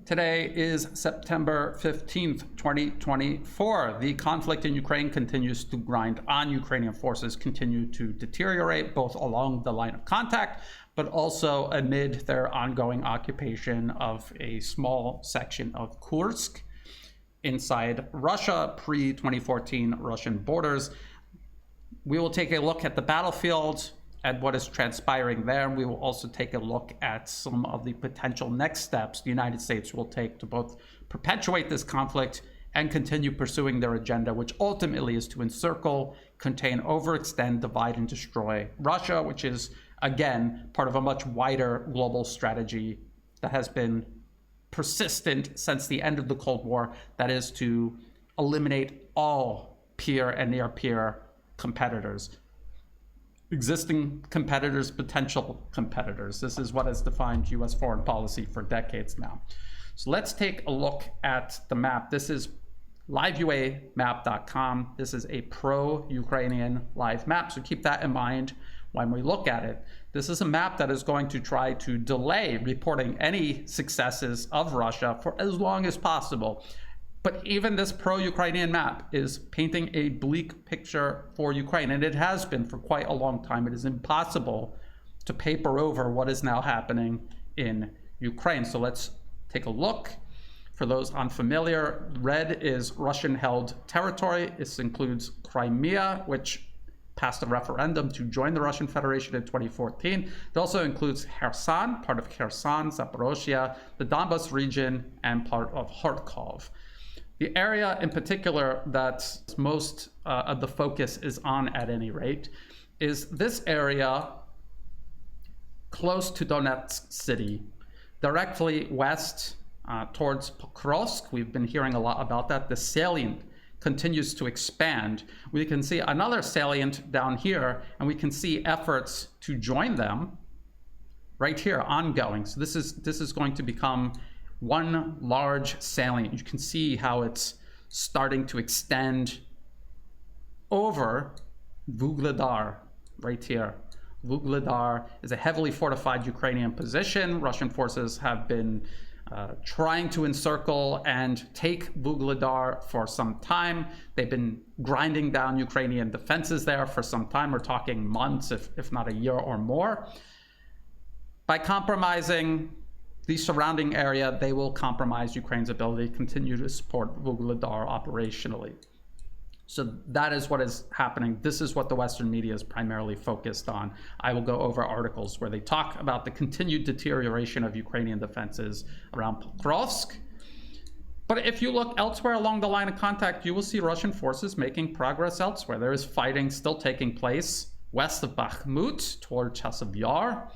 Today is September 15th, 2024. The conflict in Ukraine continues to grind on. Ukrainian forces continue to deteriorate both along the line of contact, but also amid their ongoing occupation of a small section of Kursk inside Russia, pre-2014 Russian borders. We will take a look at the battlefield and what is transpiring there. We will also take a look at some of the potential next steps the United States will take to both perpetuate this conflict and continue pursuing their agenda, which ultimately is to encircle, contain, overextend, divide, and destroy Russia, which is, again, part of a much wider global strategy that has been persistent since the end of the Cold War, that is to eliminate all peer and near-peer competitors. Existing competitors, potential competitors. This is what has defined US foreign policy for decades now. So let's take a look at the map. This is liveuamap.com. This is a pro-Ukrainian live map, so keep that in mind when we look at it. This is a map that is going to try to delay reporting any successes of Russia for as long as possible. But even this pro-Ukrainian map is painting a bleak picture for Ukraine, and it has been for quite a long time. It is impossible to paper over what is now happening in Ukraine. So let's take a look. For those unfamiliar, red is Russian-held territory. This includes Crimea, which passed a referendum to join the Russian Federation in 2014. It also includes Kherson, part of Kherson, Zaporozhye, the Donbas region, and part of Kharkov. The area in particular that most of the focus is on, at any rate, is this area close to Donetsk city, directly west towards Kursk. We've been hearing a lot about that. The salient continues to expand. We can see another salient down here, and we can see efforts to join them right here ongoing. So this is going to become one large salient. You can see how it's starting to extend over Vuhledar right here. Vuhledar is a heavily fortified Ukrainian position. Russian forces have been trying to encircle and take Vuhledar for some time. They've been grinding down Ukrainian defenses there for some time. We're talking months, if not a year or more. By compromising the surrounding area, they will compromise Ukraine's ability to continue to support Vuhledar operationally. So that is what is happening. This is what the Western media is primarily focused on. I will go over articles where they talk about the continued deterioration of Ukrainian defenses around Pokrovsk. But if you look elsewhere along the line of contact, you will see Russian forces making progress elsewhere. There is fighting still taking place west of Bakhmut toward Chasiv Yar.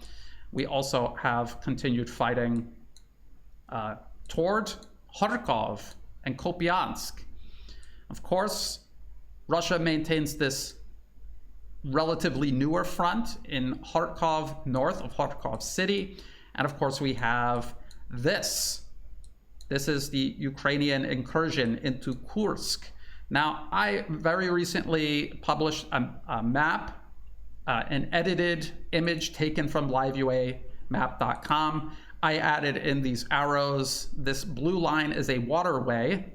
We also have continued fighting toward Kharkov and Kupiansk. Of course, Russia maintains this relatively newer front in Kharkov, north of Kharkov city. And of course, we have this. This is the Ukrainian incursion into Kursk. Now, I very recently published a map, an edited image taken from liveuamap.com. I added in these arrows. This blue line is a waterway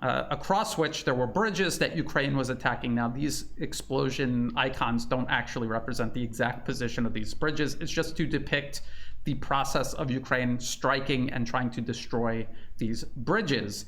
across which there were bridges that Ukraine was attacking. Now, these explosion icons don't actually represent the exact position of these bridges. It's just to depict the process of Ukraine striking and trying to destroy these bridges.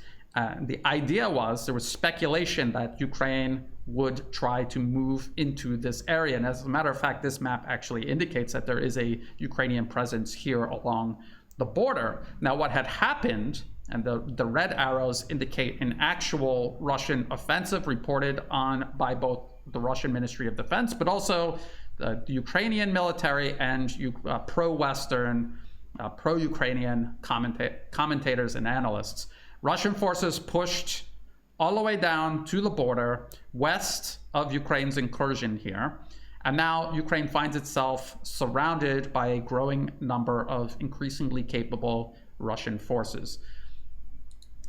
The idea was, there was speculation that Ukraine would try to move into this area. And as a matter of fact, this map actually indicates that there is a Ukrainian presence here along the border. Now, what had happened, and the red arrows indicate an actual Russian offensive reported on by both the Russian Ministry of Defense, but also the Ukrainian military and pro-Western, pro-Ukrainian commentators and analysts. Russian forces pushed all the way down to the border west of Ukraine's incursion here. And now Ukraine finds itself surrounded by a growing number of increasingly capable Russian forces.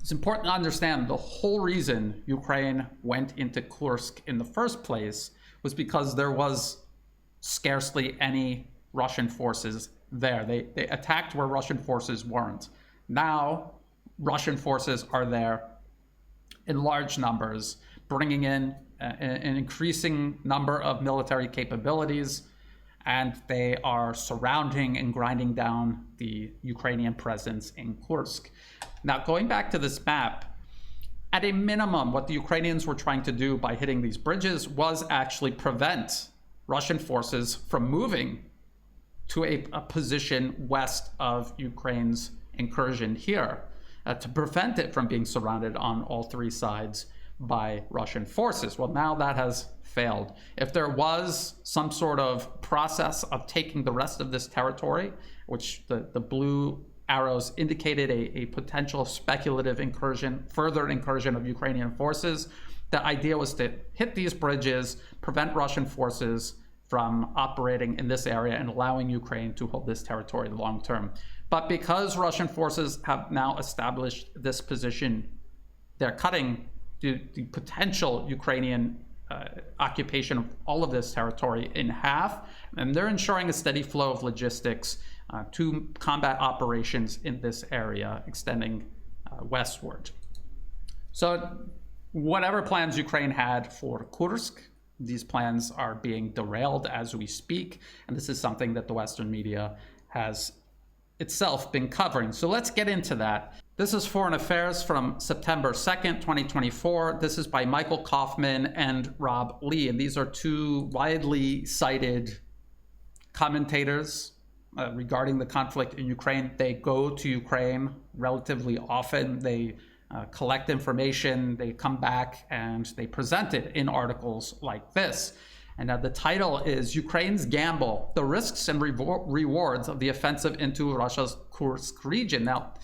It's important to understand the whole reason Ukraine went into Kursk in the first place was because there was scarcely any Russian forces there. They attacked where Russian forces weren't. Now, Russian forces are there in large numbers, bringing in an increasing number of military capabilities, and they are surrounding and grinding down the Ukrainian presence in Kursk. Now, going back to this map, at a minimum, what the Ukrainians were trying to do by hitting these bridges was actually prevent Russian forces from moving to a position west of Ukraine's incursion here, to prevent it from being surrounded on all three sides by Russian forces. Well, now that has failed. If there was some sort of process of taking the rest of this territory, which the blue arrows indicated a potential speculative incursion, further incursion of Ukrainian forces, the idea was to hit these bridges, prevent Russian forces from operating in this area and allowing Ukraine to hold this territory long term. But because Russian forces have now established this position, they're cutting the potential Ukrainian occupation of all of this territory in half, and they're ensuring a steady flow of logistics to combat operations in this area, extending westward. So whatever plans Ukraine had for Kursk, these plans are being derailed as we speak, and this is something that the Western media has itself been covering. So let's get into that. This is Foreign Affairs from September 2nd, 2024. This is by Michael Kaufman and Rob Lee, and these are two widely cited commentators regarding the conflict in Ukraine. They go to Ukraine relatively often. They collect information, they come back, and they present it in articles like this. And the title is Ukraine's Gamble, the Risks and Rewards of the Offensive into Russia's Kursk region. Now,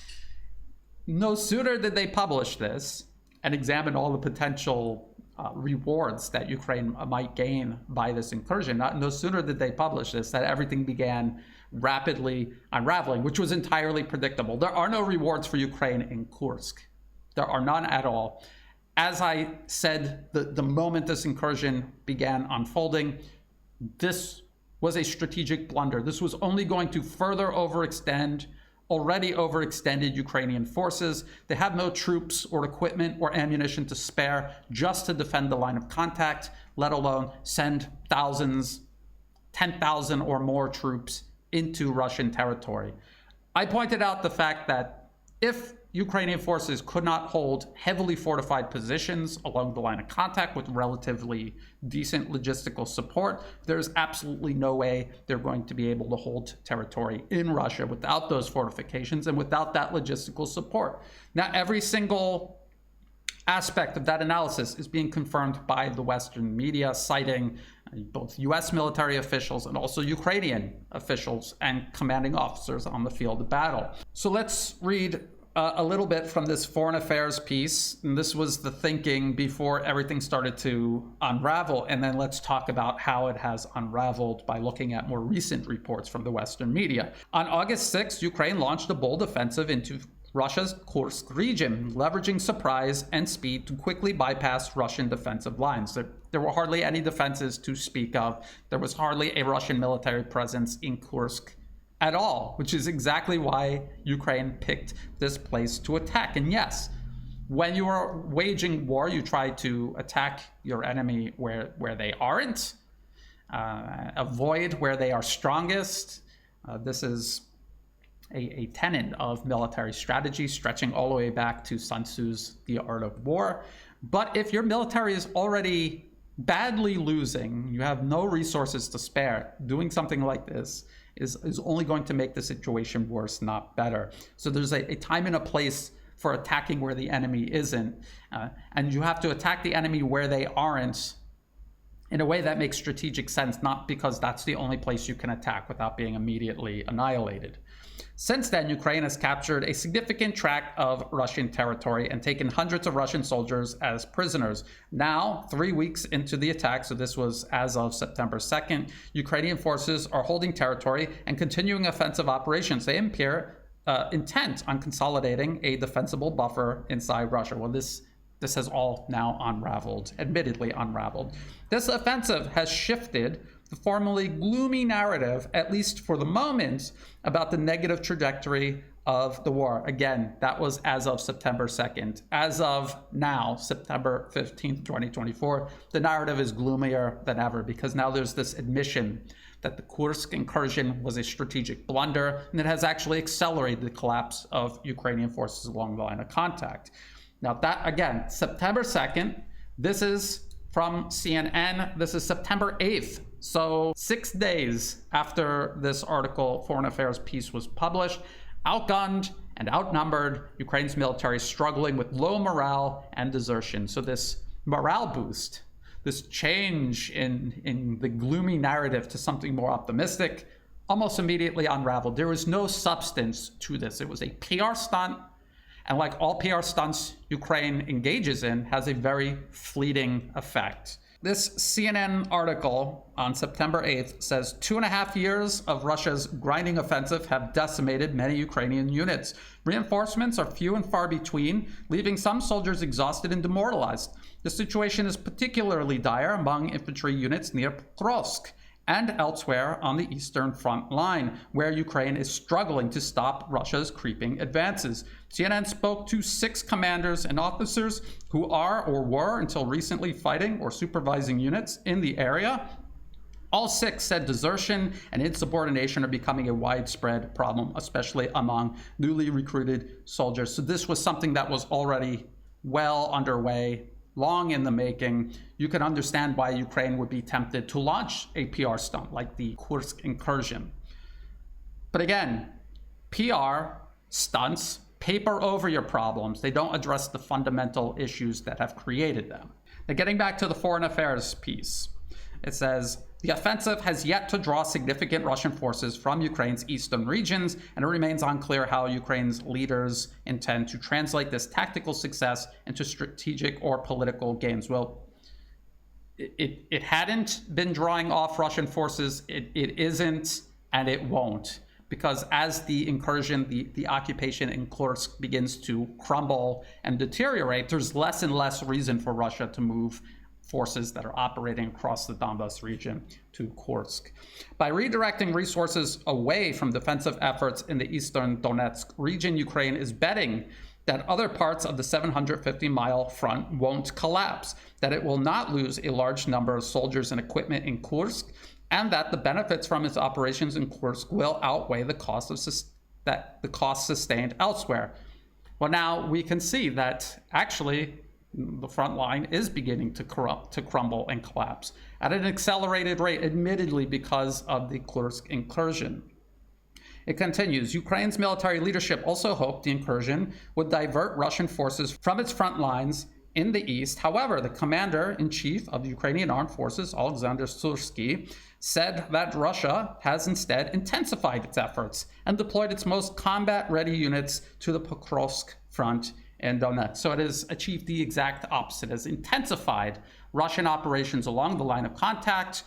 no sooner did they publish this and examine all the potential rewards that Ukraine might gain by this incursion, no sooner did they publish this that everything began rapidly unraveling, which was entirely predictable. There are no rewards for Ukraine in Kursk. There are none at all. As I said, the moment this incursion began unfolding, this was a strategic blunder. This was only going to further overextend already overextended Ukrainian forces. They have no troops or equipment or ammunition to spare just to defend the line of contact, let alone send thousands, 10,000 or more troops into Russian territory. I pointed out the fact that if Ukrainian forces could not hold heavily fortified positions along the line of contact with relatively decent logistical support, there's absolutely no way they're going to be able to hold territory in Russia without those fortifications and without that logistical support. Now, every single aspect of that analysis is being confirmed by the Western media, citing both US military officials and also Ukrainian officials and commanding officers on the field of battle. So let's read a little bit from this Foreign Affairs piece. And this was the thinking before everything started to unravel. And then let's talk about how it has unraveled by looking at more recent reports from the Western media. On August 6th, Ukraine launched a bold offensive into Russia's Kursk region, leveraging surprise and speed to quickly bypass Russian defensive lines. There were hardly any defenses to speak of. There was hardly a Russian military presence in Kursk at all, which is exactly why Ukraine picked this place to attack. And yes, when you are waging war, you try to attack your enemy where they aren't, avoid where they are strongest. This is a tenet of military strategy, stretching all the way back to Sun Tzu's The Art of War. But if your military is already badly losing, you have no resources to spare, doing something like this is only going to make the situation worse, not better. So there's a time and a place for attacking where the enemy isn't. And you have to attack the enemy where they aren't in a way that makes strategic sense, not because that's the only place you can attack without being immediately annihilated. Since then, Ukraine has captured a significant tract of Russian territory and taken hundreds of Russian soldiers as prisoners. Now, 3 weeks into the attack, so this was as of September 2nd, Ukrainian forces are holding territory and continuing offensive operations. They appear intent on consolidating a defensible buffer inside Russia. Well, this has all now unraveled, admittedly unraveled. This offensive has shifted the formerly gloomy narrative, at least for the moment, about the negative trajectory of the war. Again, that was as of September 2nd. As of now, September 15th, 2024, the narrative is gloomier than ever because now there's this admission that the Kursk incursion was a strategic blunder and it has actually accelerated the collapse of Ukrainian forces along the line of contact. Now that, again, September 2nd, this is from CNN, this is September 8th. So 6 days after this article, Foreign Affairs piece was published, outgunned and outnumbered, Ukraine's military struggling with low morale and desertion. So this morale boost, this change in the gloomy narrative to something more optimistic, almost immediately unraveled. There was no substance to this. It was a PR stunt. And like all PR stunts Ukraine engages in, has a very fleeting effect. This CNN article on September 8th says 2.5 years of Russia's grinding offensive have decimated many Ukrainian units. Reinforcements are few and far between, leaving some soldiers exhausted and demoralized. The situation is particularly dire among infantry units near Kursk and elsewhere on the eastern front line, where Ukraine is struggling to stop Russia's creeping advances. CNN spoke to 6 commanders and officers who are or were until recently fighting or supervising units in the area. All 6 said desertion and insubordination are becoming a widespread problem, especially among newly recruited soldiers. So this was something that was already well underway, long in the making. You can understand why Ukraine would be tempted to launch a PR stunt like the Kursk incursion. But again, PR stunts paper over your problems. They don't address the fundamental issues that have created them. Now, getting back to the Foreign Affairs piece, it says, the offensive has yet to draw significant Russian forces from Ukraine's eastern regions, and it remains unclear how Ukraine's leaders intend to translate this tactical success into strategic or political gains. Well, it hadn't been drawing off Russian forces. It isn't, and it won't. Because as the incursion, the occupation in Kursk begins to crumble and deteriorate, there's less and less reason for Russia to move forces that are operating across the Donbas region to Kursk. By redirecting resources away from defensive efforts in the eastern Donetsk region, Ukraine is betting that other parts of the 750-mile front won't collapse, that it will not lose a large number of soldiers and equipment in Kursk, and that the benefits from its operations in Kursk will outweigh the costs sustained elsewhere. Well, now we can see that actually the front line is beginning to crumble and collapse at an accelerated rate, admittedly because of the Kursk incursion. It continues, Ukraine's military leadership also hoped the incursion would divert Russian forces from its front lines in the east. However, the commander-in-chief of the Ukrainian Armed Forces, Alexander Sursky, said that Russia has instead intensified its efforts and deployed its most combat-ready units to the Pokrovsk front in Donetsk. So it has achieved the exact opposite, has intensified Russian operations along the line of contact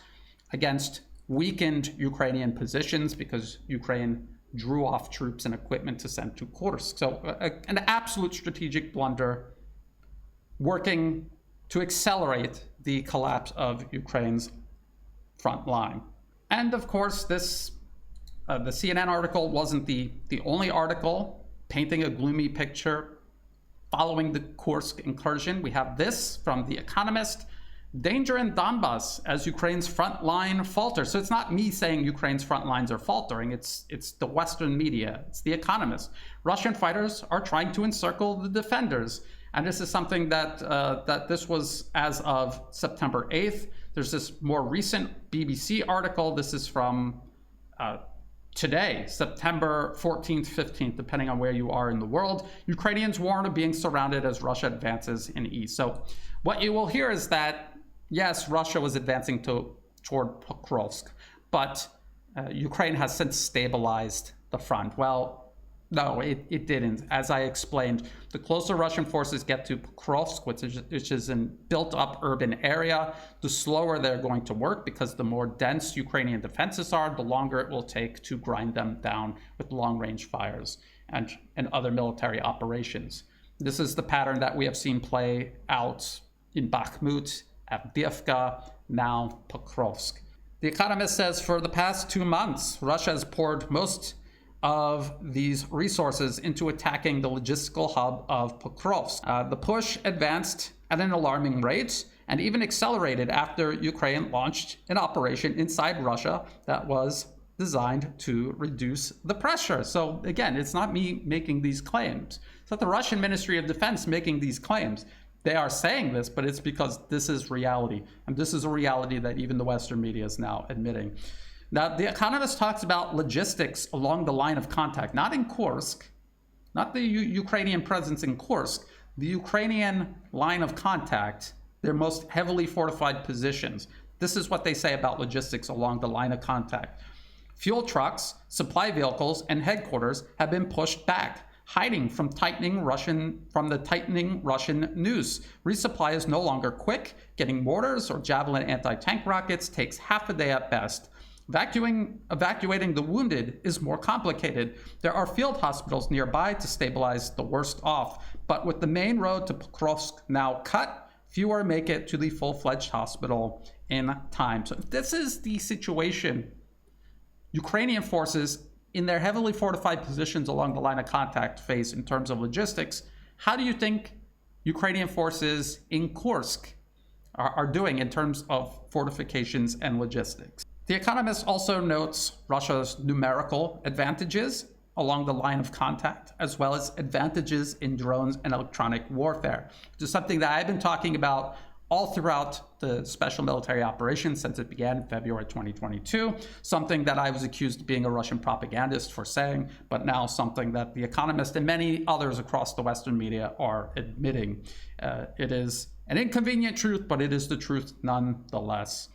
against weakened Ukrainian positions because Ukraine drew off troops and equipment to send to Kursk. So an absolute strategic blunder working to accelerate the collapse of Ukraine's front line. And of course, this the CNN article wasn't the only article painting a gloomy picture following the Kursk incursion. We have this from The Economist, danger in Donbas as Ukraine's front line falters. So it's not me saying Ukraine's front lines are faltering, it's the Western media, it's The Economist. Russian fighters are trying to encircle the defenders. And this is something that this was as of September 8th. There's this more recent BBC article. This is from today, September 14th, 15th, depending on where you are in the world. Ukrainians warn of being surrounded as Russia advances in east. So what you will hear is that, yes, Russia was advancing toward Pokrovsk, but Ukraine has since stabilized the front. Well, no, it didn't. As I explained, the closer Russian forces get to Pokrovsk, which is a built-up urban area, the slower they're going to work because the more dense Ukrainian defenses are, the longer it will take to grind them down with long-range fires and other military operations. This is the pattern that we have seen play out in Bakhmut, Avdiivka, now Pokrovsk. The Economist says for the past 2 months, Russia has poured most of these resources into attacking the logistical hub of Pokrovsk. The push advanced at an alarming rate and even accelerated after Ukraine launched an operation inside Russia that was designed to reduce the pressure. So again, it's not me making these claims. It's not the Russian Ministry of Defense making these claims. They are saying this, but it's because this is reality. And this is a reality that even the Western media is now admitting. Now, The Economist talks about logistics along the line of contact, not in Kursk, not the Ukrainian presence in Kursk, the Ukrainian line of contact, their most heavily fortified positions. This is what they say about logistics along the line of contact. Fuel trucks, supply vehicles, and headquarters have been pushed back, hiding from the tightening Russian noose. Resupply is no longer quick. Getting mortars or Javelin anti-tank rockets takes half a day at best. Evacuating the wounded is more complicated. There are field hospitals nearby to stabilize the worst off, but with the main road to Pokrovsk now cut, fewer make it to the full-fledged hospital in time. So this is the situation Ukrainian forces in their heavily fortified positions along the line of contact face in terms of logistics. How do you think Ukrainian forces in Kursk are doing in terms of fortifications and logistics? The Economist also notes Russia's numerical advantages along the line of contact, as well as advantages in drones and electronic warfare, which is something that I've been talking about all throughout the special military operation since it began in February 2022, something that I was accused of being a Russian propagandist for saying, but now something that The Economist and many others across the Western media are admitting. It is an inconvenient truth, but it is the truth nonetheless.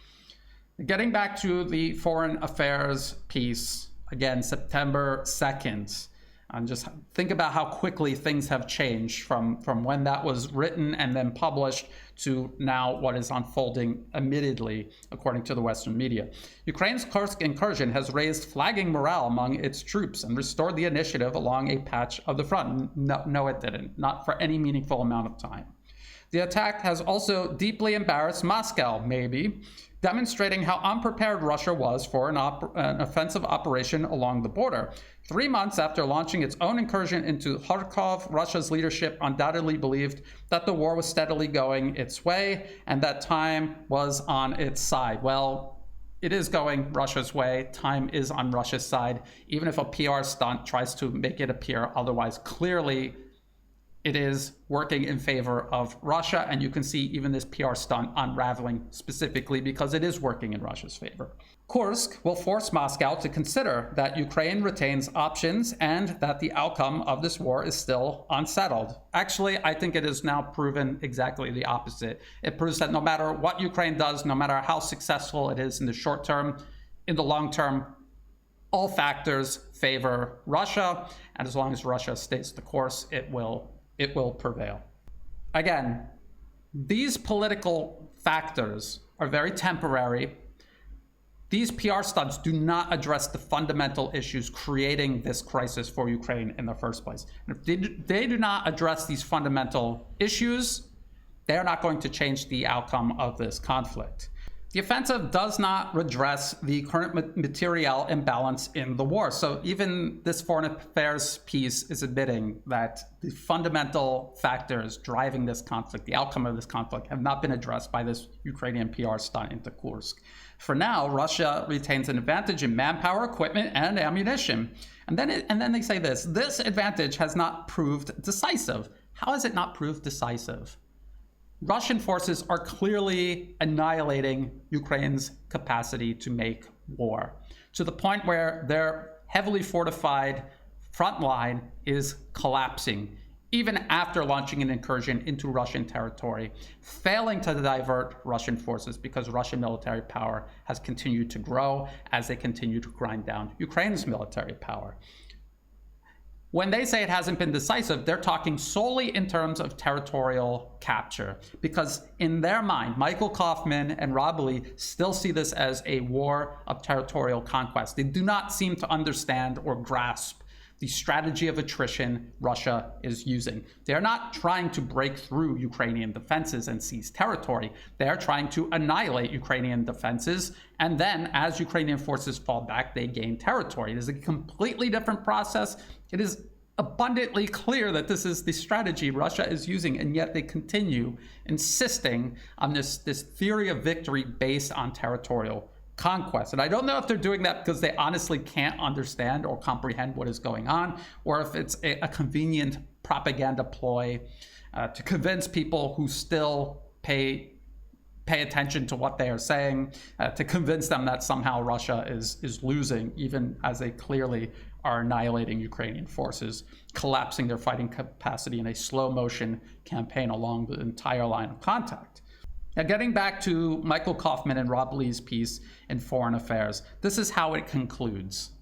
Getting back to the foreign affairs piece, again, September 2nd. And just think about how quickly things have changed from when that was written and then published to now what is unfolding, admittedly, according to the Western media. Ukraine's Kursk incursion has raised flagging morale among its troops and restored the initiative along a patch of the front. No, it didn't. Not for any meaningful amount of time. The attack has also deeply embarrassed Moscow, maybe, demonstrating how unprepared Russia was for an offensive operation along the border. 3 months after launching its own incursion into Kharkov, Russia's leadership undoubtedly believed that the war was steadily going its way and that time was on its side. Well, it is going Russia's way. Time is on Russia's side, even if a PR stunt tries to make it appear otherwise. Clearly, it is working in favor of Russia, and you can see even this PR stunt unraveling specifically because it is working in Russia's favor. Kursk will force Moscow to consider that Ukraine retains options and that the outcome of this war is still unsettled. Actually, I think it is now proven exactly the opposite. It proves that no matter what Ukraine does, no matter how successful it is in the short term, in the long term, all factors favor Russia, and as long as Russia stays the course, it will prevail. Again, these political factors are very temporary. These PR stunts do not address the fundamental issues creating this crisis for Ukraine in the first place. And if they do not address these fundamental issues, they are not going to change the outcome of this conflict. The offensive does not redress the current material imbalance in the war. So even this foreign affairs piece is admitting that the fundamental factors driving this conflict, the outcome of this conflict, have not been addressed by this Ukrainian PR stunt into Kursk. For now, Russia retains an advantage in manpower, equipment, and ammunition. And then they say this advantage has not proved decisive. How has it not proved decisive? Russian forces are clearly annihilating Ukraine's capacity to make war, to the point where their heavily fortified front line is collapsing, even after launching an incursion into Russian territory, failing to divert Russian forces because Russian military power has continued to grow as they continue to grind down Ukraine's military power. When they say it hasn't been decisive, they're talking solely in terms of territorial capture, because in their mind, Michael Kaufman and Rob Lee still see this as a war of territorial conquest. They do not seem to understand or grasp the strategy of attrition Russia is using. They are not trying to break through Ukrainian defenses and seize territory. They are trying to annihilate Ukrainian defenses, and then as Ukrainian forces fall back, they gain territory. It is a completely different process. It is abundantly clear that this is the strategy Russia is using, and yet they continue insisting on this theory of victory based on territorial conquest. And I don't know if they're doing that because they honestly can't understand or comprehend what is going on, or if it's a convenient propaganda ploy to convince people who still pay attention to what they are saying, to convince them that somehow Russia is losing, even as they clearly are annihilating Ukrainian forces, collapsing their fighting capacity in a slow motion campaign along the entire line of contact. Now, getting back to Michael Kaufman and Rob Lee's piece in Foreign Affairs, this is how it concludes.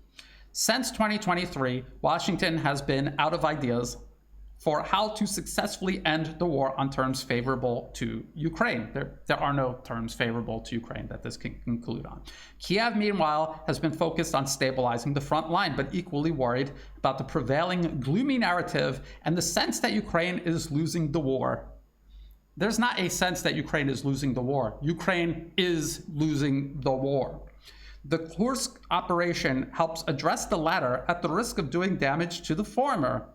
Since 2023, Washington has been out of ideas for how to successfully end the war on terms favorable to Ukraine. There are no terms favorable to Ukraine that this can conclude on. Kiev, meanwhile, has been focused on stabilizing the front line, but equally worried about the prevailing gloomy narrative and the sense that Ukraine is losing the war. There's not a sense that Ukraine is losing the war. Ukraine is losing the war. The Kursk operation helps address the latter at the risk of doing damage to the former.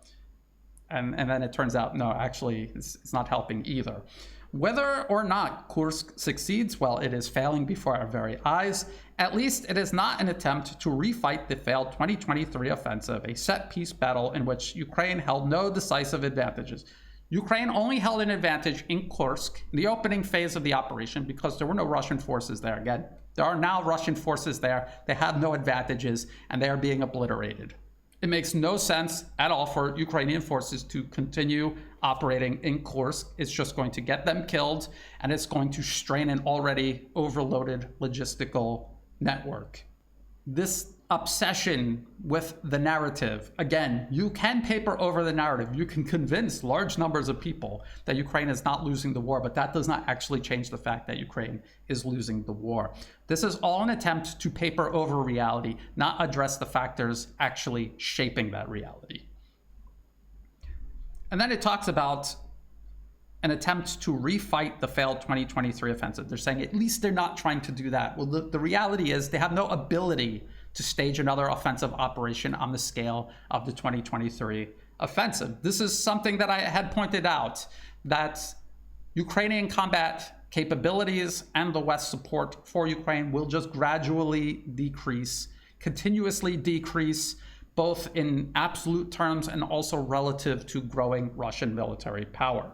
And then it turns out, no, actually, it's not helping either. Whether or not Kursk succeeds, well, it is failing before our very eyes. At least it is not an attempt to refight the failed 2023 offensive, a set-piece battle in which Ukraine held no decisive advantages. Ukraine only held an advantage in Kursk in the opening phase of the operation because there were no Russian forces there. Again, there are now Russian forces there. They have no advantages, and they are being obliterated. It makes no sense at all for Ukrainian forces to continue operating in Kursk. It's just going to get them killed, and it's going to strain an already overloaded logistical network. This obsession with the narrative, again, you can paper over the narrative. You can convince large numbers of people that Ukraine is not losing the war, but that does not actually change the fact that Ukraine is losing the war. This is all an attempt to paper over reality, not address the factors actually shaping that reality. And then it talks about an attempt to refight the failed 2023 offensive. They're saying at least they're not trying to do that. Well, the reality is they have no ability to stage another offensive operation on the scale of the 2023 offensive. This is something that I had pointed out, that Ukrainian combat capabilities and the West's support for Ukraine will just gradually decrease, continuously decrease, both in absolute terms and also relative to growing Russian military power.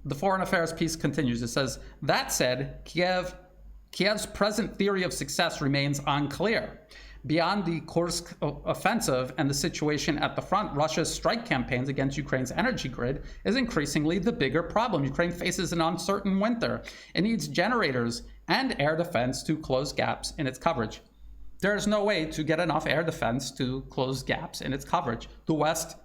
The Foreign Affairs piece continues. It says, that said, Kiev's present theory of success remains unclear. Beyond the Kursk offensive and the situation at the front, Russia's strike campaigns against Ukraine's energy grid is increasingly the bigger problem. Ukraine faces an uncertain winter. It needs generators and air defense to close gaps in its coverage. There is no way to get enough air defense to close gaps in its coverage. The West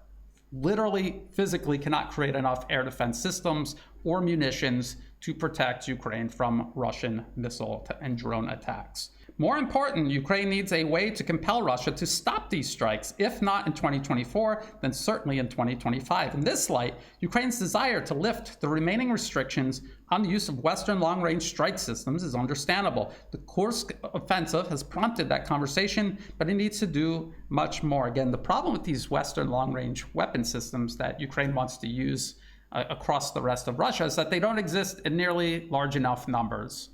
literally, physically cannot create enough air defense systems or munitions to protect Ukraine from Russian missile and drone attacks. More important, Ukraine needs a way to compel Russia to stop these strikes. If not in 2024, then certainly in 2025. In this light, Ukraine's desire to lift the remaining restrictions on the use of Western long-range strike systems is understandable. The Kursk offensive has prompted that conversation, but it needs to do much more. Again, the problem with these Western long-range weapon systems that Ukraine wants to use across the rest of Russia is that they don't exist in nearly large enough numbers.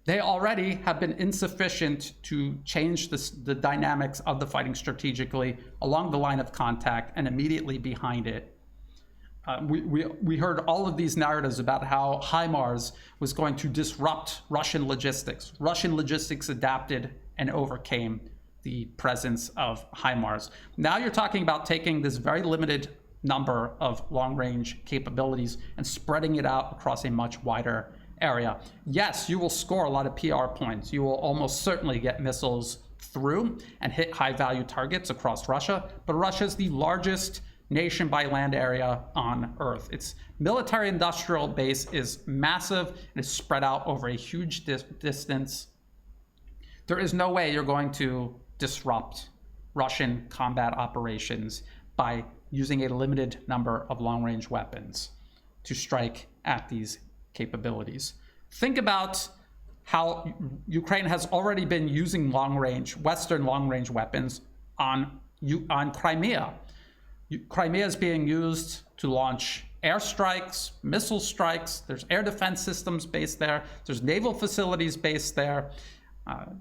They already have been insufficient to change the dynamics of the fighting strategically along the line of contact and immediately behind it. We heard all of these narratives about how HIMARS was going to disrupt Russian logistics. Russian logistics adapted and overcame the presence of HIMARS. Now you're talking about taking this very limited number of long-range capabilities and spreading it out across a much wider area. Yes, you will score a lot of PR points. You will almost certainly get missiles through and hit high-value targets across Russia, but Russia is the largest nation by land area on Earth. Its military-industrial base is massive and is spread out over a huge distance. There is no way you're going to disrupt Russian combat operations by using a limited number of long-range weapons to strike at these capabilities. Think about how Ukraine has already been using Western long-range weapons on Crimea. Crimea is being used to launch airstrikes, missile strikes. There's air defense systems based there. There's naval facilities based there.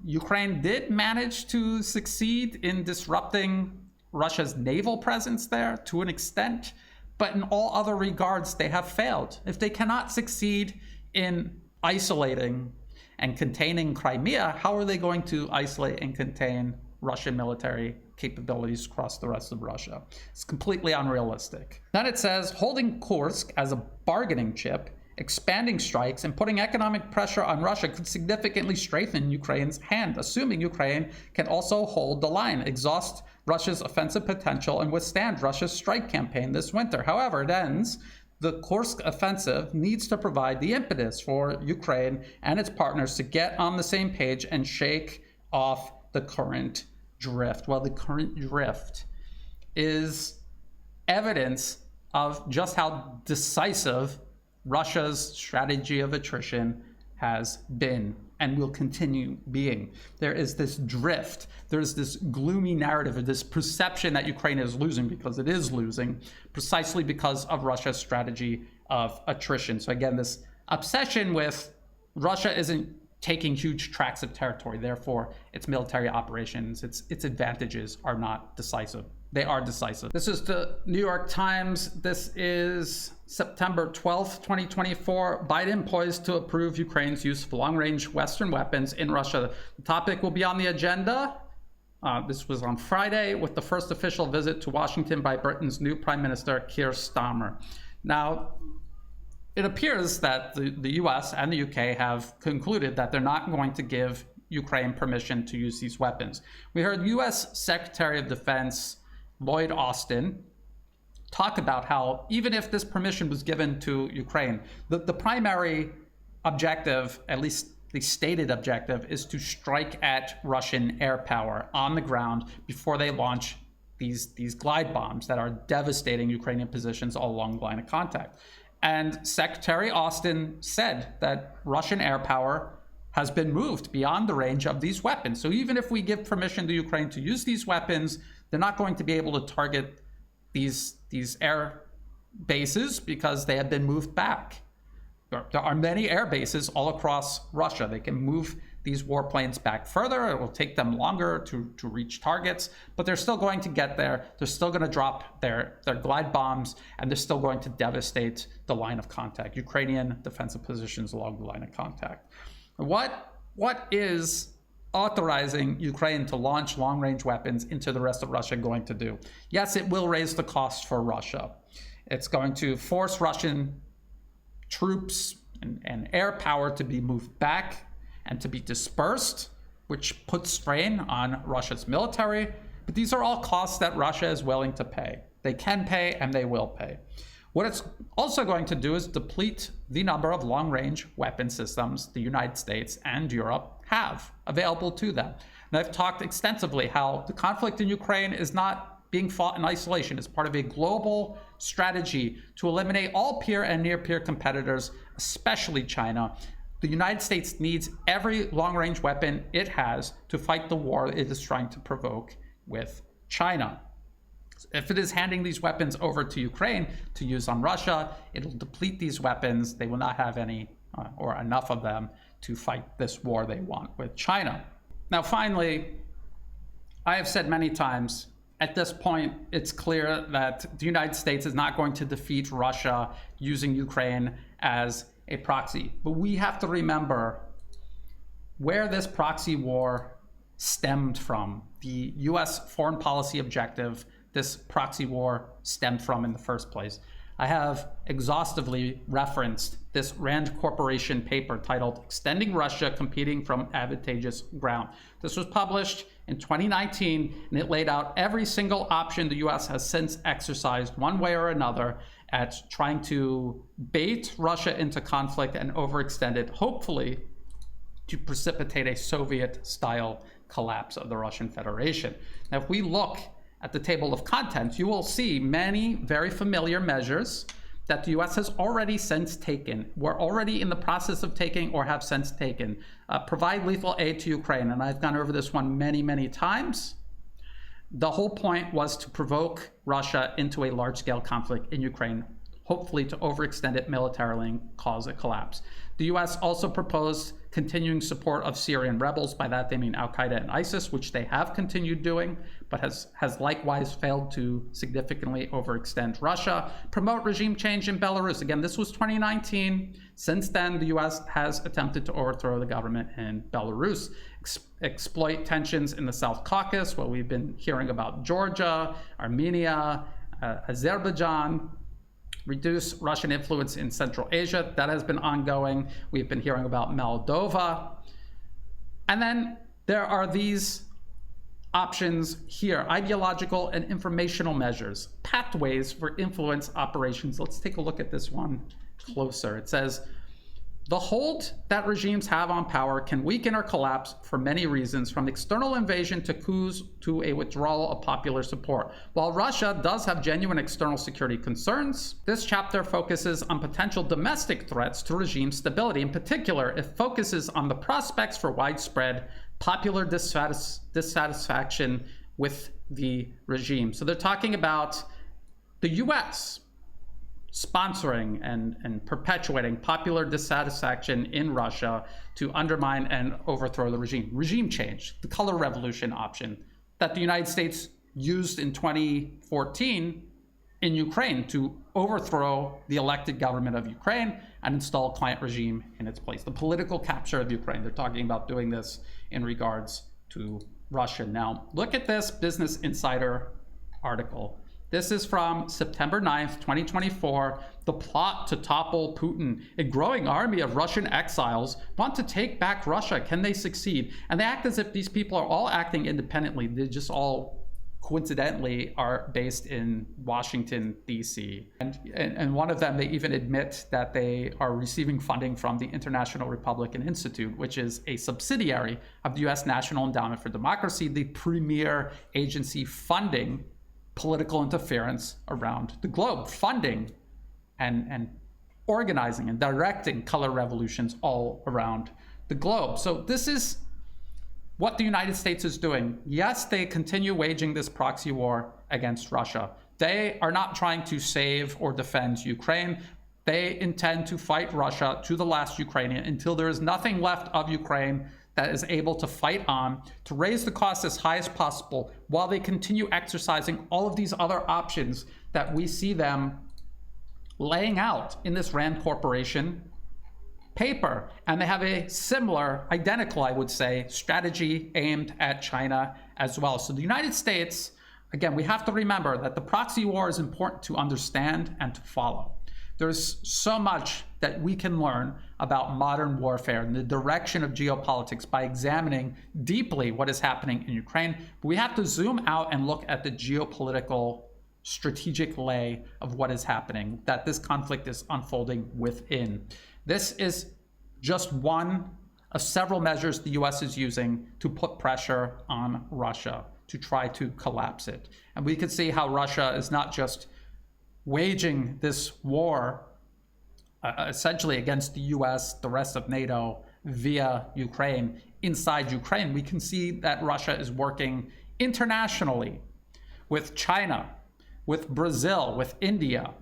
Ukraine did manage to succeed in disrupting Russia's naval presence there to an extent, but in all other regards, they have failed. If they cannot succeed in isolating and containing Crimea, how are they going to isolate and contain Russian military capabilities across the rest of Russia? It's completely unrealistic. Then it says, holding Kursk as a bargaining chip, expanding strikes, and putting economic pressure on Russia could significantly strengthen Ukraine's hand, assuming Ukraine can also hold the line, exhaust Russia's offensive potential, and withstand Russia's strike campaign this winter. However, it ends, the Kursk offensive needs to provide the impetus for Ukraine and its partners to get on the same page and shake off the current drift. Well, the current drift is evidence of just how decisive Russia's strategy of attrition has been and will continue being. There is this drift. There's this gloomy narrative, or this perception that Ukraine is losing, because it is losing, precisely because of Russia's strategy of attrition. So again, this obsession with Russia isn't taking huge tracts of territory, therefore its military operations, its advantages are not decisive. They are decisive. This is the New York Times. This is September 12th, 2024. Biden poised to approve Ukraine's use of long-range Western weapons in Russia. The topic will be on the agenda. This was on Friday, with the first official visit to Washington by Britain's new Prime Minister, Keir Starmer. Now, it appears that the US and the UK have concluded that they're not going to give Ukraine permission to use these weapons. We heard US Secretary of Defense Lloyd Austin talk about how even if this permission was given to Ukraine, the primary objective, at least the stated objective, is to strike at Russian air power on the ground before they launch these glide bombs that are devastating Ukrainian positions all along the line of contact. And Secretary Austin said that Russian air power has been moved beyond the range of these weapons. So even if we give permission to Ukraine to use these weapons, they're not going to be able to target these air bases because they have been moved back. There are many air bases all across Russia. They can move these warplanes back further. It will take them longer to reach targets, but they're still going to get there. They're still going to drop their glide bombs, and they're still going to devastate the line of contact, Ukrainian defensive positions along the line of contact. What is authorizing Ukraine to launch long-range weapons into the rest of Russia going to do? Yes, it will raise the cost for Russia. It's going to force Russian troops and air power to be moved back and to be dispersed, which puts strain on Russia's military. But these are all costs that Russia is willing to pay. They can pay and they will pay. What it's also going to do is deplete the number of long-range weapon systems the United States and Europe have available to them. And I've talked extensively how the conflict in Ukraine is not being fought in isolation. It's part of a global strategy to eliminate all peer and near-peer competitors, especially China. The United States needs every long-range weapon it has to fight the war it is trying to provoke with China. If it is handing these weapons over to Ukraine to use on Russia, it'll deplete these weapons. They will not have any or enough of them to fight this war they want with China. Now, finally, I have said many times, at this point, it's clear that the United States is not going to defeat Russia using Ukraine as a proxy. But we have to remember where this proxy war stemmed from, the US foreign policy objective this proxy war stemmed from in the first place. I have exhaustively referenced this Rand Corporation paper titled Extending Russia Competing from Advantageous Ground. This was published in 2019, and it laid out every single option the US has since exercised one way or another at trying to bait Russia into conflict and overextend it, hopefully to precipitate a Soviet-style collapse of the Russian Federation. Now, if we look at the table of contents, you will see many very familiar measures that the US has already since taken. We're already in the process of taking or have since taken. Provide lethal aid to Ukraine, and I've gone over this one many, many times. The whole point was to provoke Russia into a large-scale conflict in Ukraine, hopefully to overextend it militarily and cause a collapse. The US also proposed continuing support of Syrian rebels. By that they mean Al-Qaeda and ISIS, which they have continued doing, but has likewise failed to significantly overextend Russia. Promote regime change in Belarus. Again, this was 2019. Since then, the US has attempted to overthrow the government in Belarus. Exploit tensions in the South Caucasus, where we've been hearing about Georgia, Armenia, Azerbaijan. Reduce Russian influence in Central Asia. That has been ongoing. We've been hearing about Moldova. And then there are these options here, ideological and informational measures, pathways for influence operations. Let's take a look at this one closer. It says, the hold that regimes have on power can weaken or collapse for many reasons, from external invasion to coups to a withdrawal of popular support. While Russia does have genuine external security concerns, this chapter focuses on potential domestic threats to regime stability. In particular, it focuses on the prospects for widespread popular dissatisfaction with the regime. So they're talking about the US sponsoring and perpetuating popular dissatisfaction in Russia to undermine and overthrow the regime. Regime change, the color revolution option that the United States used in 2014 in Ukraine to overthrow the elected government of Ukraine and install a client regime in its place. The political capture of Ukraine. They're talking about doing this in regards to Russia. Now, look at this Business Insider article. This is from September 9th, 2024. The plot to topple Putin. A growing army of Russian exiles want to take back Russia. Can they succeed? And they act as if these people are all acting independently. They just all coincidentally are based in Washington, D.C. And one of them, they even admit that they are receiving funding from the International Republican Institute, which is a subsidiary of the U.S. National Endowment for Democracy, the premier agency funding political interference around the globe, funding and organizing and directing color revolutions all around the globe. So this is what the United States is doing. Yes, they continue waging this proxy war against Russia. They are not trying to save or defend Ukraine. They intend to fight Russia to the last Ukrainian until there is nothing left of Ukraine that is able to fight on, to raise the cost as high as possible while they continue exercising all of these other options that we see them laying out in this Rand Corporation paper. And they have a similar, identical, I would say, strategy aimed at China as well. So the United States, again, we have to remember that the proxy war is important to understand and to follow. There's so much that we can learn about modern warfare and the direction of geopolitics by examining deeply what is happening in Ukraine. But we have to zoom out and look at the geopolitical strategic lay of what is happening, that this conflict is unfolding within. This is just one of several measures the US is using to put pressure on Russia to try to collapse it. And we can see how Russia is not just waging this war essentially against the US, the rest of NATO, via Ukraine. Inside Ukraine, we can see that Russia is working internationally with China, with Brazil, with India,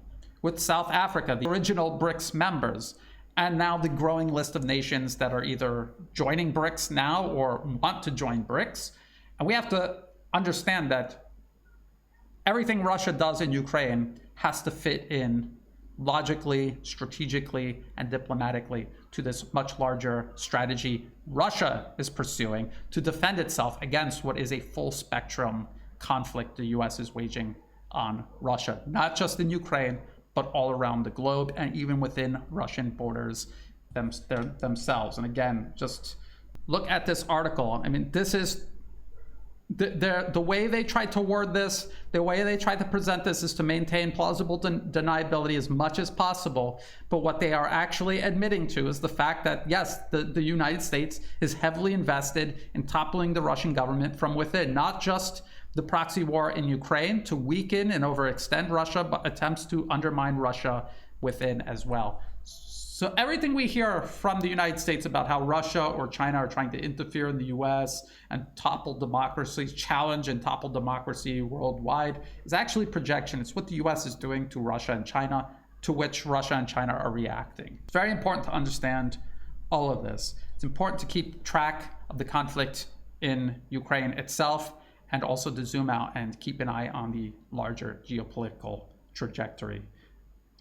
with South Africa, the original BRICS members, and now the growing list of nations that are either joining BRICS now or want to join BRICS. And we have to understand that everything Russia does in Ukraine has to fit in logically, strategically, and diplomatically to this much larger strategy Russia is pursuing to defend itself against what is a full spectrum conflict the US is waging on Russia, not just in Ukraine, but all around the globe and even within Russian borders themselves. And again, just look at this article. I mean, this is the way they tried to word this, the way they tried to present this is to maintain plausible deniability as much as possible. But what they are actually admitting to is the fact that, yes, the United States is heavily invested in toppling the Russian government from within, not just the proxy war in Ukraine to weaken and overextend Russia, but attempts to undermine Russia within as well. So everything we hear from the United States about how Russia or China are trying to interfere in the US and topple democracy, challenge and topple democracy worldwide is actually projection. It's what the US is doing to Russia and China, to which Russia and China are reacting. It's very important to understand all of this. It's important to keep track of the conflict in Ukraine itself, and also to zoom out and keep an eye on the larger geopolitical trajectory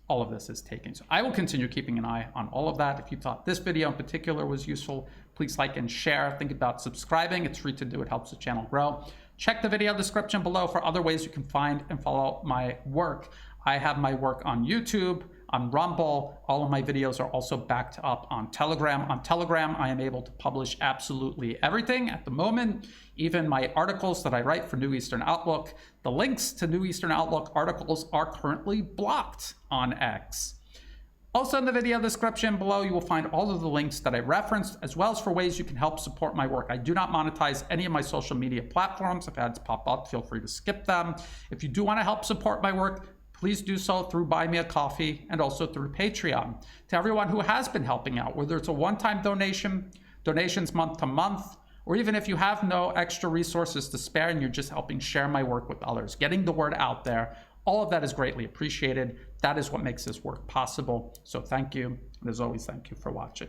all of this is taking. So I will continue keeping an eye on all of that. If you thought this video in particular was useful, please like and share. Think about subscribing. It's free to do. It helps the channel grow. Check the video description below for other ways you can find and follow my work. I have my work on YouTube, on Rumble. All of my videos are also backed up on Telegram. On Telegram, I am able to publish absolutely everything at the moment, even my articles that I write for New Eastern Outlook. The links to New Eastern Outlook articles are currently blocked on X. Also in the video description below, you will find all of the links that I referenced, as well as for ways you can help support my work. I do not monetize any of my social media platforms. If ads pop up, feel free to skip them. If you do want to help support my work, please do so through Buy Me a Coffee and also through Patreon. To everyone who has been helping out, whether it's a one-time donation, donations month to month, or even if you have no extra resources to spare and you're just helping share my work with others, getting the word out there, all of that is greatly appreciated. That is what makes this work possible. So thank you. And as always, thank you for watching.